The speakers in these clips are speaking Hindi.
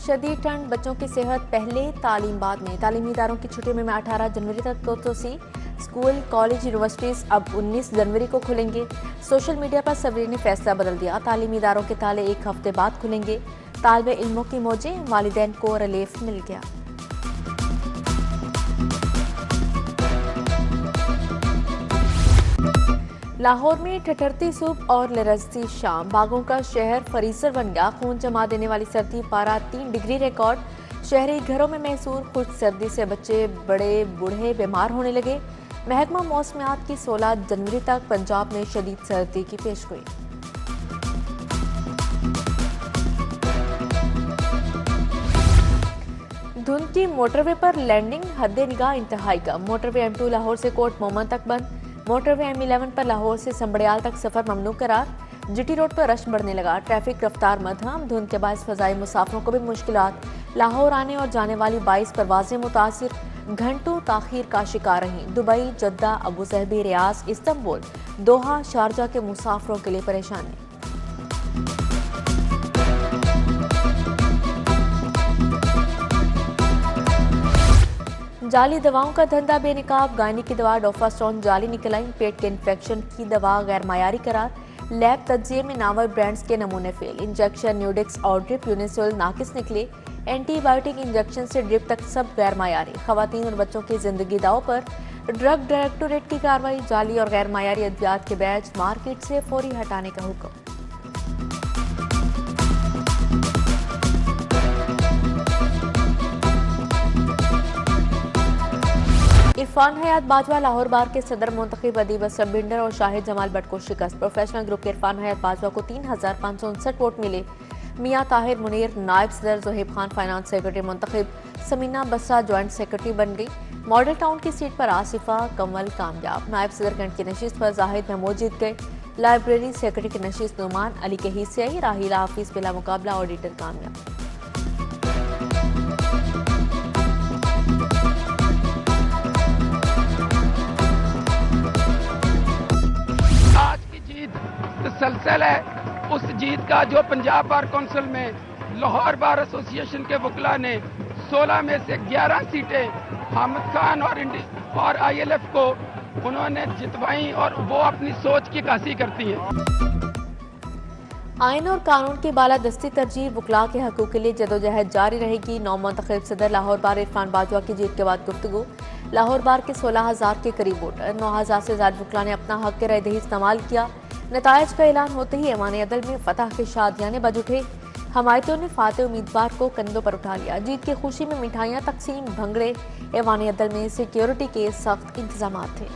शदीद ठंड, बच्चों की सेहत पहले, तालीम बाद में। तालीमी इदारों की छुट्टी में 18 जनवरी तक को तोसी। स्कूल, कॉलेज, यूनिवर्सिटीज अब 19 जनवरी को खुलेंगे। सोशल मीडिया पर सबरी ने फैसला बदल दिया, तालीमी इदारों के ताले एक हफ्ते बाद खुलेंगे। तालिबे इल्मों की मौजें, वालिदैन को रिलीफ मिल गया। लाहौर में ठठरती सुबह और लरजती शाम, बागों का शहर फ्रीजर बन गया। खून जमा देने वाली सर्दी, पारा 3 डिग्री रिकॉर्ड। शहरी घरों में महसूस खुश्क सर्दी से बच्चे बड़े बूढ़े बीमार होने लगे। महकमा मौसमियात की 16 जनवरी तक पंजाब में शदीद सर्दी की पेशगोई। धुंध की मोटरवे पर लैंडिंग, हद निगाह इंतहाई कम। मोटरवे M2 लाहौर से कोट मोहम्मद तक बंद। मोटरवे M11 पर लाहौर से संबड़ियाल तक सफर ममनू करार। GT रोड पर रश बढ़ने लगा, ट्रैफिक रफ्तार मध्यम। धुंध के बायस फजाई मुसाफिरों को भी मुश्किलात। लाहौर आने और जाने वाली 22 परवाजें मुतासिर, घंटों ताखीर का शिकार रहीं। दुबई, जद्दा, अबू ज़हबी, रियाज, इस्तांबुल, दोहा, शारजा के मुसाफिरों के लिए परेशानी। जाली दवाओं का धंधा बेनकाब, गायनी की दवा डोफास्टोन जाली निकल आई। पेट के इन्फेक्शन की दवा गैर मायारी करार। लैब तज्जिए में नावल ब्रांड्स के नमूने फेल। इंजेक्शन, न्यूडिक्स और ड्रिप यूनिसोल नाकिस निकले। एंटीबायोटिक इंजेक्शन से ड्रिप तक सब गैर मायारी। खवातीन और बच्चों की जिंदगी दाव पर। ड्रग डायरेक्टोरेट की कार्रवाई, जाली और गैर मायारी अद्वियात के बैच मार्केट से फौरी हटाने का हुक्म। इरफान हयात बाजवा लाहौर बार के सदर मुंतखब अदीब असलम बिंडर और शाहिद जमाल भट्ट को शिकस्त। प्रोफेशनल ग्रुप के इरफान हयात बाजवा को 3559 वोट मिले। मियां ताहिर मुनीर नायब सदर, जोहेब खान फाइनेंस सेक्रेटरी मुंतखब, समीना बस्सा ज्वाइंट सेक्रेटरी बन गई। मॉडल टाउन की सीट पर आसिफा कमल कामयाब। नायब सदरगंज की नशिस्त पर जाहिद महमूद जीत गए। लाइब्रेरी सेक्रेटरी की नशिस्त नुमान अली के हिस्से आई। राहिला हाफिज बिला मुकाबला ऑडिटर कामयाब। तसलसल है उस जीत का जो पंजाब बार काउंसिल में लाहौर बार एसोसिएशन के वकला ने 16 में से 11 सीटें हामिद खान और ILF को उन्होंने जितवाई और वो अपनी सोच की कासी करती हैं। आइन और कानून की बालादस्ती तरजीह, वकला के हकूक़ के लिए जदोजहद जारी रहेगी। नौ मुंतखब सदर लाहौर बार इरफान बाजवा की जीत के बाद गुफ्तगू। लाहौर बार के 16,000 के करीब वोटर, 9,000 से ज्यादा वकला ने अपना हक के रायदही इस्तेमाल किया। नतायज का ऐलान होते ही ऐवान अदल में फतह के शादियाने बज उठे। हमायतियों ने फाते उम्मीदवार को कंधों पर उठा लिया। जीत की खुशी में मिठाइयां तकसीम, भंगड़े। ऐवान अदल में सिक्योरिटी के सख्त इंतजाम थे।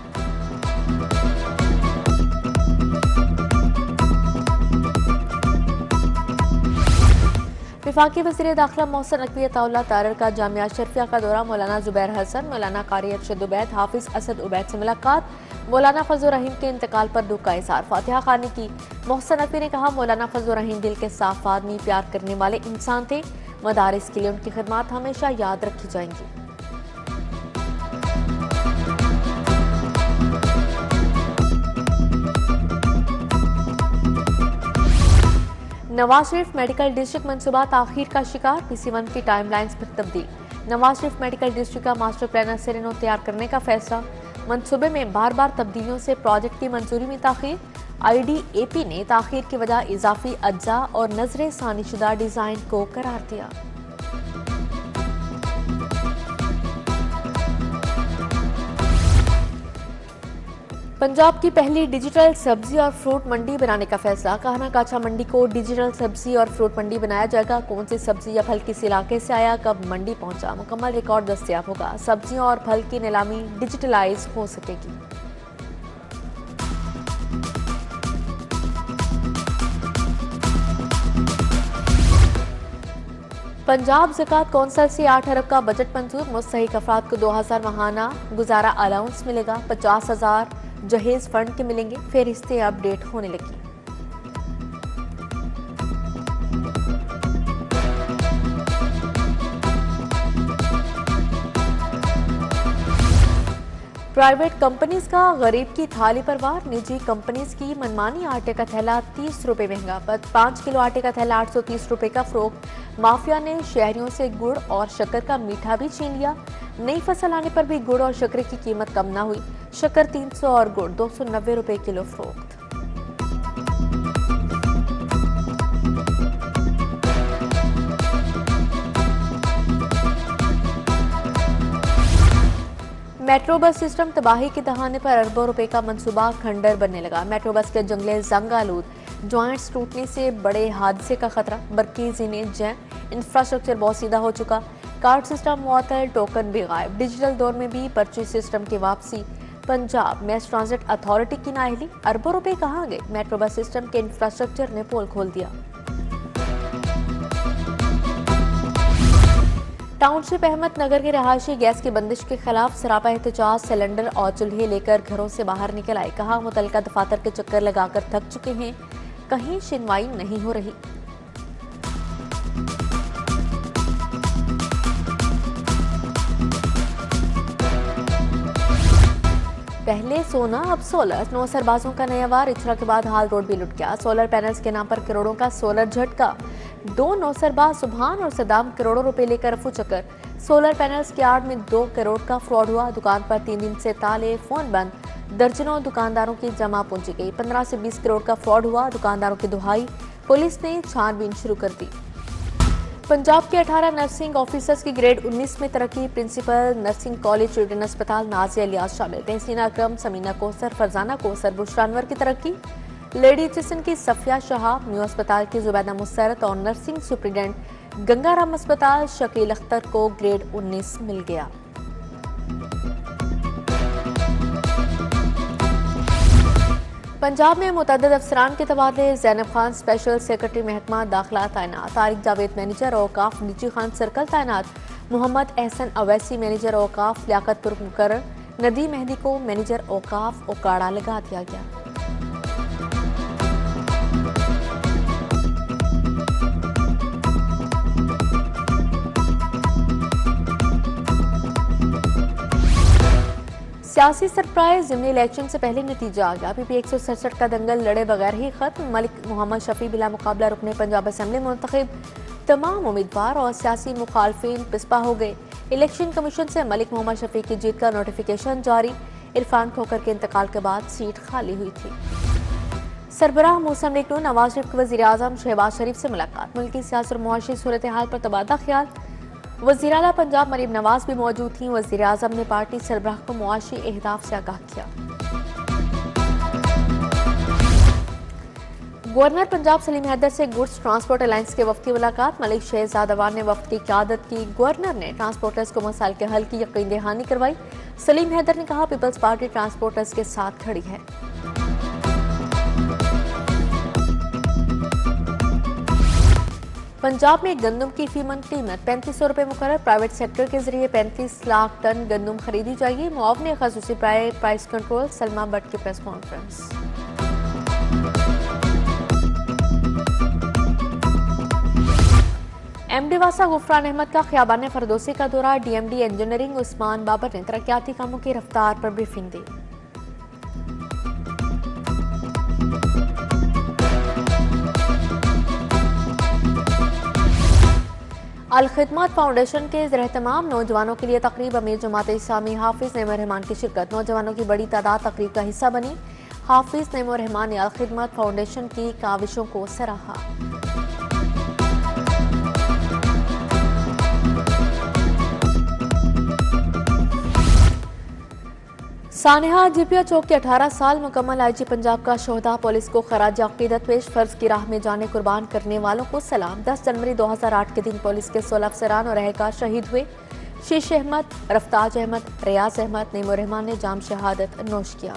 वफाकी वज़ीर दाखिला मोहसिन नकवी अताउल्लाह तारर का जामिया शरफिया का दौरा। मौलाना जुबैर हसन, मौलाना कारी अरशद उबैद, हाफिज असद उबैद से मुलाकात। मौलाना फजल रहीम के इंतकाल पर दुख का इज़हार। फातिहा खानी की। मोहसिन नकवी ने कहा, मौलाना फजल रहीम दिल के साफ आदमी, प्यार करने वाले इंसान थे। मदारिस के लिए उनकी खिदमत हमेशा याद रखी जाएंगी। नवाज शरीफ मेडिकल डिस्ट्रिक्ट मंसूबा ताखीर का शिकार, PC1 की टाइमलाइंस पर तब्दील। नवाज शरीफ मेडिकल डिस्ट्रिक्ट का मास्टर प्लानर सिरेनो तैयार करने का फैसला। मंसूबे में बार बार तब्दीलियों से प्रोजेक्ट की मंजूरी में ताखीर। IDAP ने ताखीर की वजह इजाफी अज्जा और नजर सानीशुदा डिजाइन को करार दिया। पंजाब की पहली डिजिटल सब्जी और फ्रूट मंडी बनाने का फैसला। कहना काछा मंडी को डिजिटल सब्जी और फ्रूट मंडी बनाया जाएगा। कौन सी सब्जी या फल किस इलाके से आया, कब मंडी पहुंचा, मुकम्मल रिकॉर्ड दस्तयाब होगा। सब्जियों और फल की नीलामी डिजिटलाइज हो सकेगी। पंजाब ज़कात कौंसल से 8 अरब का बजट मंजूर। मुस्तहिक अफराद को 2000 माहाना गुजारा अलाउंस मिलेगा। 50,000 जहेज फंड के मिलेंगे। फहरिस्तें अपडेट होने लगी। प्राइवेट कंपनीज का गरीब की थाली पर वार। निजी कंपनीज की मनमानी। आटे का थैला 30 रुपए महंगा। 5 किलो आटे का थैला 830 रुपए का फरोख्त। माफिया ने शहरियों से गुड़ और शक्कर का मीठा भी छीन लिया। नई फसल आने पर भी गुड़ और शक्कर की कीमत कम न हुई। शक्कर 300 और गुड़ 290 रुपए किलो फरोख्त। मेट्रो बस सिस्टम तबाही के दहाने पर अरबों रुपए का मंसूबा खंडर बनने लगा। मेट्रो बस के जंगले जंग आलूद। जॉइंट्स टूटने से बड़े हादसे का खतरा। बरकी जीने जैम। इंफ्रास्ट्रक्चर बहुत सीधा हो चुका। कार्ड सिस्टम मुअत्तल। टोकन भी गायब। डिजिटल दौर में भी पर्ची सिस्टम की वापसी। पंजाब मैस ट्रांजिट अथॉरिटी की नाअहली। अरबों रुपए कहाँ गए? मेट्रो बस सिस्टम के इंफ्रास्ट्रक्चर ने पोल खोल दिया। टाउनशिप अहमद नगर के रहायशी गैस की बंदिश के खिलाफ सरापा एहतजाज। सिलेंडर और चूल्हे लेकर घरों से बाहर निकल आए। कहा मुतल्लिका दफातर के चक्कर लगाकर थक चुके हैं, कहीं सुनवाई नहीं हो रही। पहले सोना अब सोलर। 9 सरबाजों का नया वार। इचरा के बाद हाल रोड भी लुट गया। सोलर पैनल्स के नाम पर करोड़ों का सोलर झटका। 2 नौसरबाज सुभान और सदाम करोड़ों रुपए लेकर रफू चक्कर। सोलर पैनल्स की आड़ में 2 करोड़ का फ्रॉड हुआ। दुकान पर 3 दिन से ताले, फोन बंद। दर्जनों दुकानदारों की जमा पूंजी गई। 15 से 20 करोड़ का फ्रॉड हुआ। दुकानदारों की दुहाई। पुलिस ने छानबीन शुरू कर दी। पंजाब के 18 नर्सिंग ऑफिसर्स की ग्रेड 19 में तरक्की। प्रिंसिपल नर्सिंग कॉलेज चिल्ड्रन अस्पताल नाजिया इलियास शामिल। तहसीना अकरम, समीना कौसर, फरजाना कौसर, बुशरा अनवर की तरक्की। लेडी एचिसन की सफिया शहाब, न्यू अस्पताल की जुबैदा मुसरत और नर्सिंग सुप्रिटेंडेंट गंगाराम अस्पताल शकील अख्तर को ग्रेड 19 मिल गया। पंजाब में मुतअद्दिद अफसरान के तबादले। ज़ैनब खान स्पेशल सेक्रेटरी महकमा दाखिला तैनात। तारिक जावेद मैनेजर औकाफ निजी खान सर्कल तैनात। मोहम्मद एहसन अवैसी मैनेजर औकाफ लियाकतपुर मुकर्रर। नदी मेहदी को मैनेजर औकाफ ओकाड़ा लगा दिया गया। सियासी सरप्राइज। ज़िमनी इलेक्शन से पहले नतीजा आ गया। पीपी 167 का दंगल लड़े बगैर ही खत्म। मलिक मोहम्मद शफी बिला मुकाबला रुकने पंजाब असम्बली मुंतखब। तमाम उम्मीदवार और सियासी मुखालफिन पिस्पा हो गए। इलेक्शन कमीशन से मलिक मोहम्मद शफी की जीत का नोटिफिकेशन जारी। इरफान खोकर के इंतकाल के बाद सीट खाली हुई थी। सरबराह मौसम लीग नवाज शरीफ के वज़ीर आज़म शहबाज शरीफ से मुलाकात। मुल्की सियासी और मुआशी सूरत हाल पर तबादला ख्याल। वज़ीर आला पंजाब मरीम नवाज भी मौजूद थीं। वज़ीर आज़म ने पार्टी सरबराह को मुआशी अहदाफ से आगाह किया। गवर्नर पंजाब सलीम हैदर से गुड्स ट्रांसपोर्ट अलायंस के वफ्द की मुलाकात। मलिक शहजाद अवान ने वफ्द की क़यादत की। गवर्नर ने ट्रांसपोर्टर्स को मसाइल के हल की यकीन दहानी करवाई। सलीम हैदर ने कहा पीपल्स पार्टी ट्रांसपोर्टर्स के साथ खड़ी है। पंजाब में गंदम की फीमन कीमत 3500 रुपये मुकर्रर। प्राइवेट सेक्टर के जरिए 35 लाख टन गंदम खरीदी जाएगी। मुआवने खसूसी प्राइस कंट्रोल। सलमा भट्ट की प्रेस कॉन्फ्रेंस। एमडी वासा गुफरान अहमद का ख़ियाबान फरदौसी का दौरा। डीएमडी इंजीनियरिंग उस्मान बाबर ने तरक्याती कामों की रफ्तार पर ब्रीफिंग दी। अल खिदमत फाउंडेशन के ज़ेर-ए-तमाम नौजवानों के लिए तकरीब। अमीर जमात इस्लामी हाफिज नईमुर रहमान की शिरकत। नौजवानों की बड़ी तादाद तकरीब का हिस्सा बनी। हाफिज नईमुर रहमान ने अल खिदमत फाउंडेशन की काविशों को सराहा। सानेहा जीपिया चौक के 18 साल मुकम्मल आईजी पंजाब का शोहदा पुलिस को खराज अकीदत पेश। फर्ज की राह में जाने कुर्बान करने वालों को सलाम। 10 जनवरी 2008 के दिन पुलिस के 16 अफसरान और एहलकार शहीद हुए। शीश अहमद, रफ्ताज अहमद, रियाज अहमद, नईमुर रहमान ने जाम शहादत नोश किया।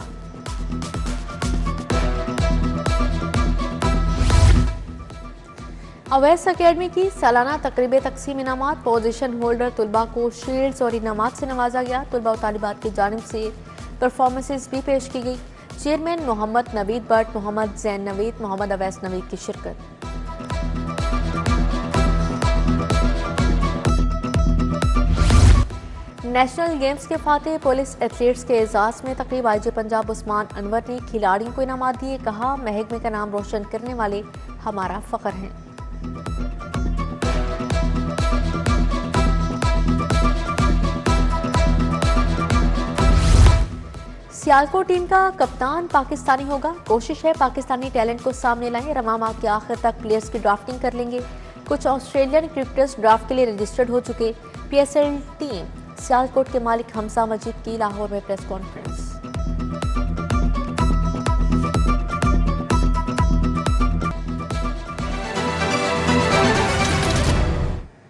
अवैस अकेडमी की सालाना तकरीब तकसीम इनामात। पोजीशन होल्डर तुलबा को शील्ड्स और इनामात से नवाजा गया। तुलबा और तालिबात की जानिब से परफॉर्मेंसेस भी पेश की गई। चेयरमैन मोहम्मद नवीद भट्ट, मोहम्मद जैन नवीद, मोहम्मद अवैस नवीद की शिरकत। नेशनल गेम्स के फातेह पुलिस एथलीट्स के एजाज में तकरीब आईजी पंजाब उस्मान अनवर ने खिलाड़ियों को इनामात दिए। कहा, महकमे का नाम रोशन करने वाले हमारा फख्र हैं। सियालकोट टीम का कप्तान पाकिस्तानी होगा। कोशिश है पाकिस्तानी टैलेंट को सामने लाएं। रवां माह के आखिर तक प्लेयर्स की ड्राफ्टिंग कर लेंगे। कुछ ऑस्ट्रेलियन क्रिकेटर्स ड्राफ्ट के लिए रजिस्टर्ड हो चुके। PSL टीम सियालकोट के मालिक हमजा मजीद की लाहौर में प्रेस कॉन्फ्रेंस।